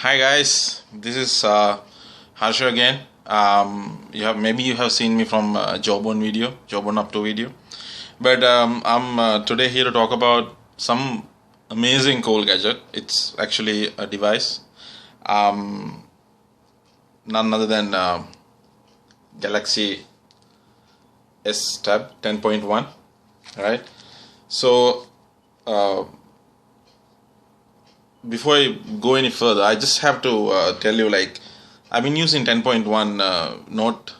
Hi guys, this is Harsha again. Maybe you have seen me from job on video, job on up to video, but I'm today here to talk about some amazing cool gadget. It's actually a device, um, none other than Galaxy S Tab 10.1, right? So uh, before I go any further, I just have to tell you, like, I've been using 10.1 Note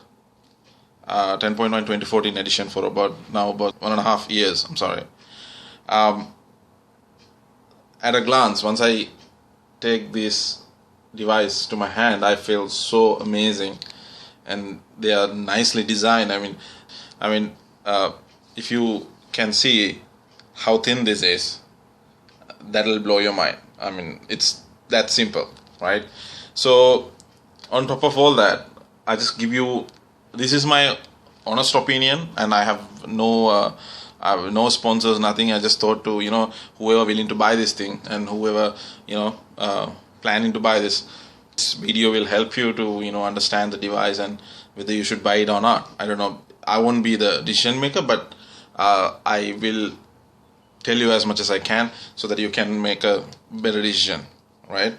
10.1 2014 edition for about 1.5 years. I'm sorry. Um, at a glance, once I take this device to my hand, I feel so amazing, and they are nicely designed. I mean, uh, if you can see how thin this is, that'll blow your mind. I mean, it's that simple, right? So, on top of all that, I just give you, this is my honest opinion, and I have no sponsors, nothing. I just thought to, whoever willing to buy this thing, and whoever, planning to buy this video will help you to, understand the device and whether you should buy it or not. I don't know. I won't be the decision maker, but I will tell you as much as I can so that you can make a better decision, right?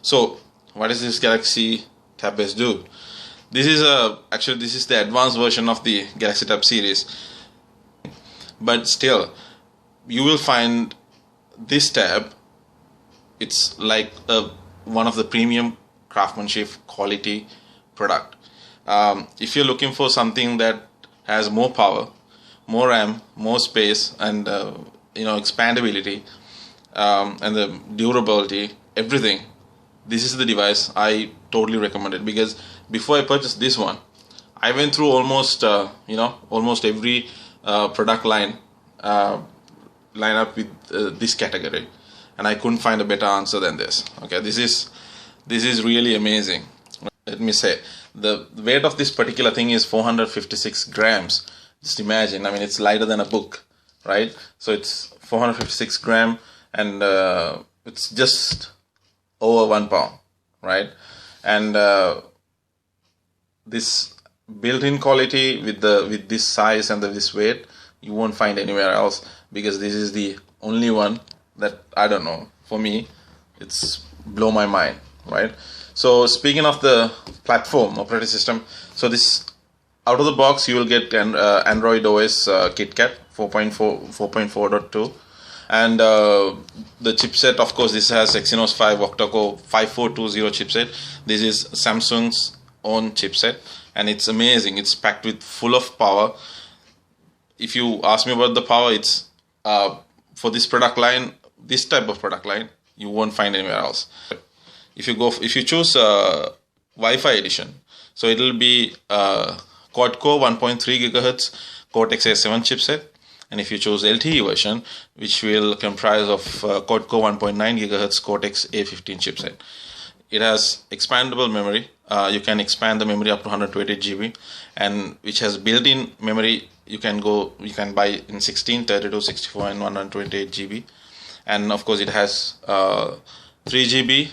So, what does this Galaxy Tab S do? This is the advanced version of the Galaxy Tab series, but still, you will find this tab. It's like one of the premium craftsmanship quality product. If you're looking for something that has more power, more RAM, more space, and expandability, and the durability, everything, this is the device I totally recommend it. Because before I purchased this one, I went through almost every product line up with this category, and I couldn't find a better answer than this. Okay, this is really amazing. Let me say, the weight of this particular thing is 456 grams. Just imagine. I mean, it's lighter than a book, right? So it's 456 gram, and it's just over 1 pound, right? And this built-in quality with this size and this weight, you won't find anywhere else, because this is the only one that, I don't know, for me it's blow my mind, right? So speaking of the platform operating system, so this, out of the box, you will get an Android OS KitKat 4.4 4.4.2, and the chipset, of course, this has Exynos 5 octa-core 5420 chipset. This is Samsung's own chipset, and it's amazing. It's packed with full of power. If you ask me about the power, it's for this product line, this type of product line, you won't find anywhere else. If you choose Wi-Fi edition, so it'll be quad-core 1.3 gigahertz Cortex A7 chipset. And if you choose LTE version, which will comprise of quad-core 1.9 gigahertz Cortex A15 chipset. It has expandable memory. You can expand the memory up to 128 GB, and which has built-in memory. You can buy in 16, 32, 64, and 128 GB. And of course, it has 3 GB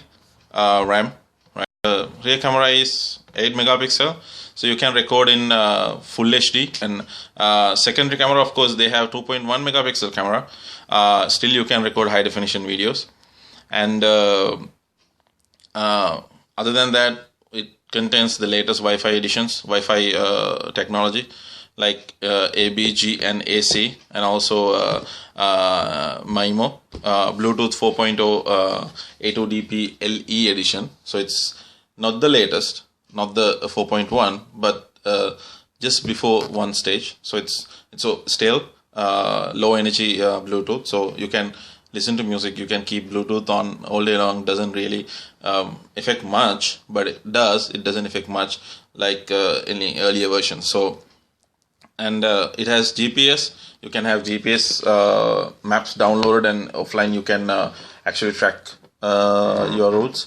RAM. Right? The rear camera is 8 megapixel, so you can record in full HD. And secondary camera, of course, they have 2.1 megapixel camera. Still, you can record high definition videos. And other than that, it contains the latest Wi-Fi editions, Wi-Fi technology, like ABG and AC, and also MIMO, Bluetooth 4.0 A2DP LE edition. So it's not the latest, not the 4.1, but just before one stage. So it's still low energy Bluetooth, so you can listen to music. You can keep Bluetooth on all day long. Doesn't really affect much, but it doesn't affect much like any earlier version. So, and it has GPS. You can have GPS maps downloaded, and offline you can actually track your routes.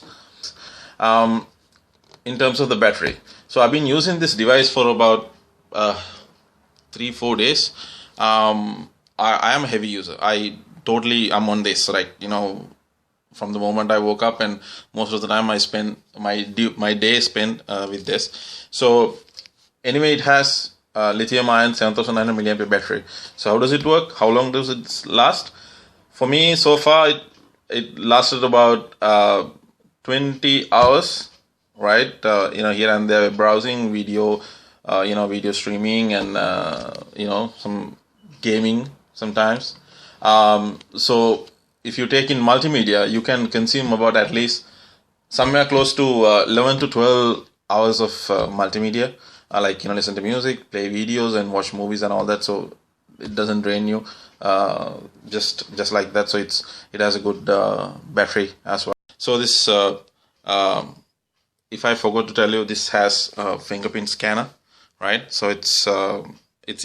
In terms of the battery, so I've been using this device for about 3-4 days. I am a heavy user. I'm on this, right? from the moment I woke up, and most of the time I spend my day spent with this. So anyway, it has lithium ion 7900 milliampere battery. So how does it work? How long does it last? For me, so far it lasted about 20 hours, right? Here and there browsing, video, video streaming, and some gaming sometimes. So if you take in multimedia, you can consume about at least somewhere close to 11 to 12 hours of multimedia, like listen to music, play videos, and watch movies and all that. So it doesn't drain you just like that. So it has a good battery as well. So this if I forgot to tell you, this has a fingerprint scanner, right? So it's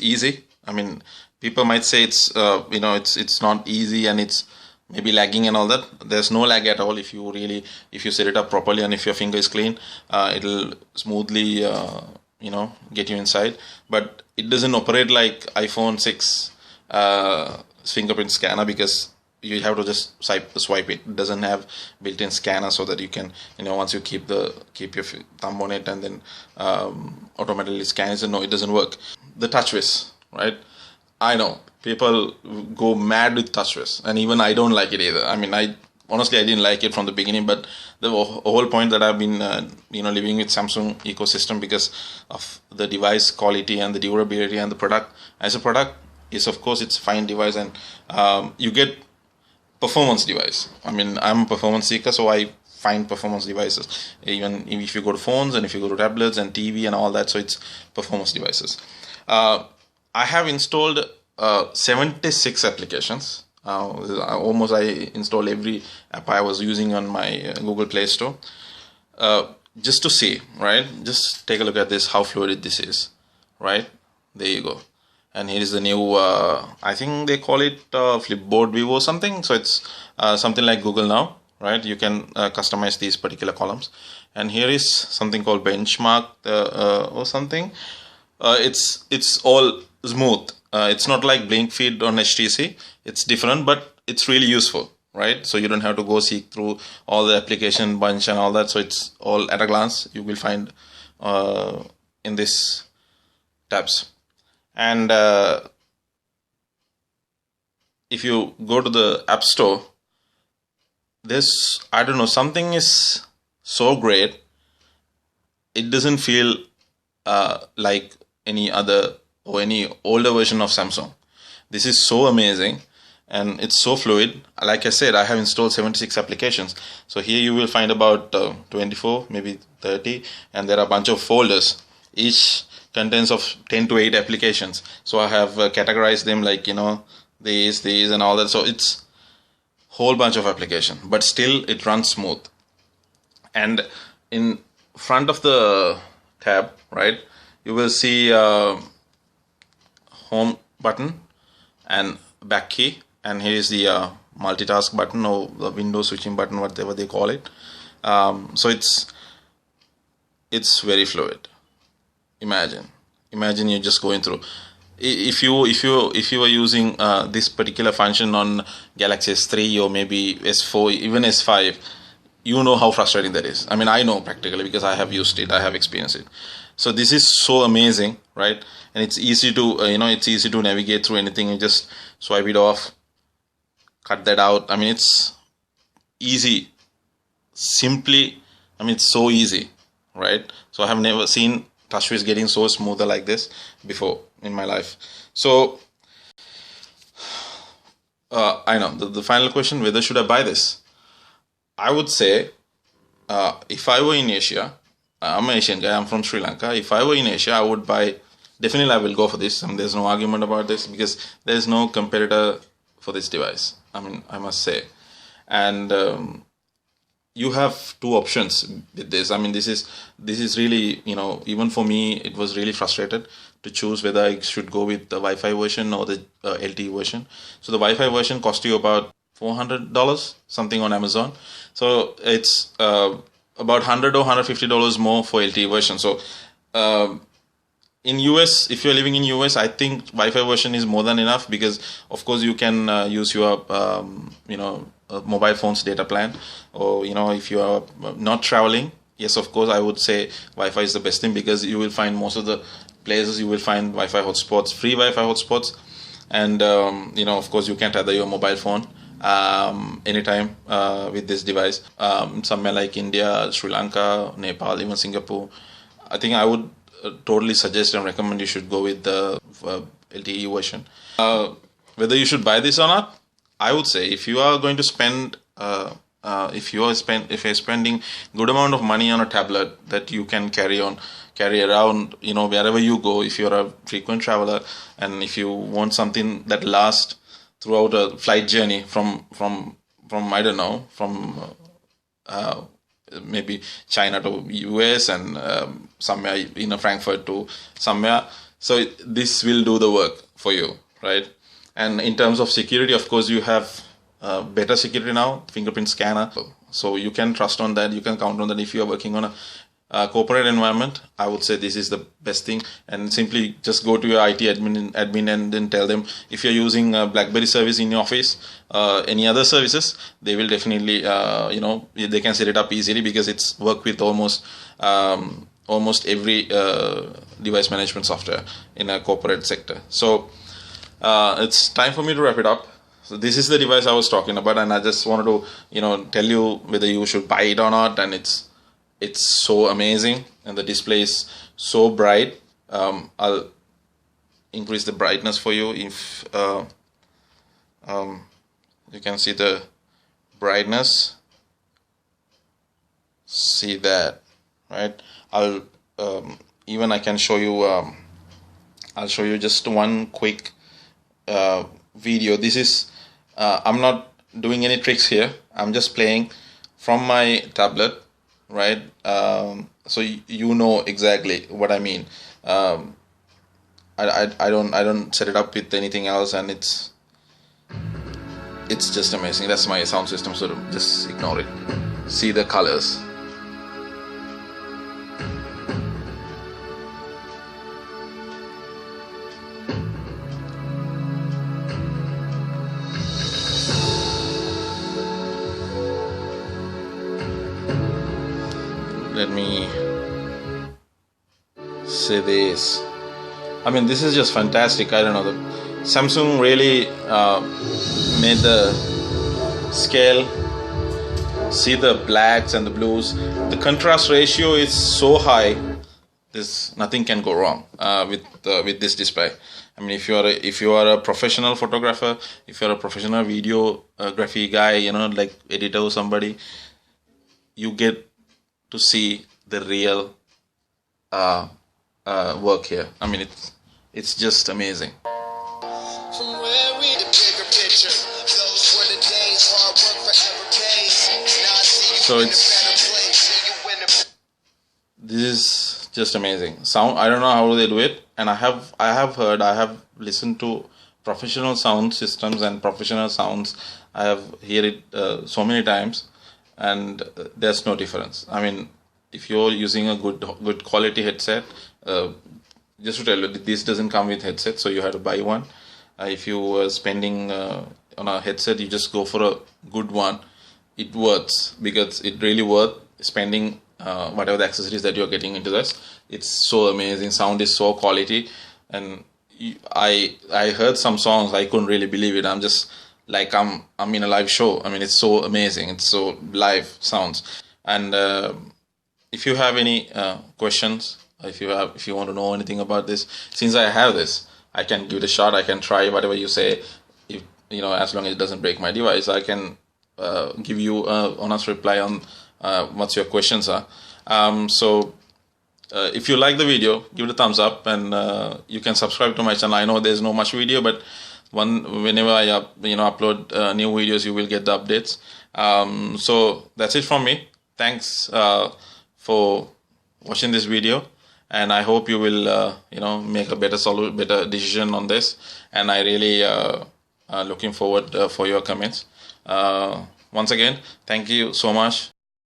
easy. I mean, people might say it's it's not easy and it's maybe lagging and all that. There's no lag at all if you set it up properly, and if your finger is clean, it'll smoothly get you inside. But it doesn't operate like iPhone 6 fingerprint scanner, because you have to just swipe it. It doesn't have built-in scanner so that you can once you keep your thumb on it and then automatically scans it. No, it doesn't work. The TouchWiz, right? I know people go mad with TouchWiz, and even I don't like it either. I mean, honestly I didn't like it from the beginning, but the whole point that I've been living with Samsung ecosystem because of the device quality and the durability, and the product as a product is, of course, it's a fine device, and you get performance device. I mean, I'm a performance seeker, so I find performance devices, even if you go to phones and if you go to tablets and TV and all that. So it's performance devices. I have installed 76 applications. I installed every app I was using on my Google Play Store, just to see, right? Just take a look at this, how fluid this is, right? There you go. And here is the new, I think they call it Flipboard View or something. So it's something like Google Now, right? You can customize these particular columns. And here is something called Benchmark or something. It's all smooth. It's not like Blink Feed on HTC. It's different, but it's really useful, right? So you don't have to go seek through all the application bunch and all that. So it's all at a glance. You will find in this tabs. And if you go to the App Store, this, I don't know, something is so great. It doesn't feel like any other or any older version of Samsung. This is so amazing, and it's so fluid. Like I said, I have installed 76 applications. So here you will find about 24, maybe 30, and there are a bunch of folders. Each contains of 10 to 8 applications. So I have categorized them like, these and all that. So it's whole bunch of application, but still it runs smooth. And in front of the tab, right, you will see home button and back key, and here is the multitask button or the window switching button, whatever they call it. So it's very fluid. Imagine you're just going through. If you are using this particular function on Galaxy S3 or maybe S4, even S5, you know how frustrating that is. I mean, I know practically because I have used it, I have experienced it. So this is so amazing, right? And it's easy to it's easy to navigate through anything. You just swipe it off, cut that out. I mean, it's easy, simply. I mean, it's so easy, right? So I have never seen TouchWiz getting so smoother like this before in my life. So I know the final question, whether should I buy this? I would say if I were in Asia, I'm an Asian guy, I'm from Sri Lanka. If I were in Asia, I would buy, definitely I will go for this. There's no argument about this because there's no competitor for this device. I mean, I must say. And you have two options with this. I mean, this is really, even for me, it was really frustrated to choose whether I should go with the Wi-Fi version or the LTE version. So the Wi-Fi version cost you about $400 something on Amazon. So it's about $100 or $150 more for LTE version. So in US, if you're living in US, I think Wi-Fi version is more than enough because of course you can use your mobile phone's data plan, or if you are not traveling, yes, of course, I would say Wi-Fi is the best thing, because you will find most of the places you will find Wi-Fi hotspots, free Wi-Fi hotspots, and of course you can tether your mobile phone anytime with this device. Somewhere like India, Sri Lanka, Nepal, even Singapore, I think I would totally suggest and recommend you should go with the LTE version. Whether you should buy this or not, I would say if you are going to spend if you're spending good amount of money on a tablet that you can carry around, wherever you go, if you're a frequent traveler, and if you want something that lasts throughout a flight journey from I don't know, from maybe China to US, and somewhere Frankfurt to somewhere, so this will do the work for you, right? And in terms of security, of course, you have better security now, fingerprint scanner, so you can trust on that, you can count on that. If you are working on a corporate environment, I would say this is the best thing. And simply just go to your IT admin and then tell them, if you're using a BlackBerry service in your office, any other services, they will definitely they can set it up easily, because it's work with almost every device management software in a corporate sector. So it's time for me to wrap it up. So this is the device I was talking about, and I just wanted to tell you whether you should buy it or not. And it's so amazing, and the display is so bright. I'll increase the brightness for you. If you can see the brightness, see that, right? I'll even I can show you. I'll show you just one quick video. This is I'm not doing any tricks here. I'm just playing from my tablet, right? So you know exactly what I mean. I don't set it up with anything else, and it's just amazing. That's my sound system, so just ignore it. See the colors. Let me say this. I mean, this is just fantastic. I don't know, the Samsung really made the scale. See the blacks and the blues. The contrast ratio is so high. Nothing can go wrong with this display. I mean, if you are a professional photographer, if you're a professional videography guy, like editor or somebody, you get to see the real work here. I mean, it's just amazing. So this is just amazing. Sound, I don't know how they do it, and I have listened to professional sound systems and professional sounds. I have heard it so many times, and there's no difference. I mean, if you're using a good quality headset, just to tell you, this doesn't come with headset, so you have to buy one. If you were spending on a headset, you just go for a good one. It works, because it really worth spending whatever the accessories that you're getting into this. It's so amazing. Sound is so quality, and I heard some songs, I couldn't really believe it. I'm just like I'm in a live show. I mean, it's so amazing. It's so live sounds. And if you have any questions, if you want to know anything about this, since I have this, I can give it a shot. I can try whatever you say. If as long as it doesn't break my device, I can give you an honest reply on what your questions are. So if you like the video, give it a thumbs up, and you can subscribe to my channel. I know there's no much video, but whenever I upload new videos, you will get the updates. So that's it from me. Thanks for watching this video, and I hope you will make a better decision on this. And I really looking forward for your comments. Once again, thank you so much.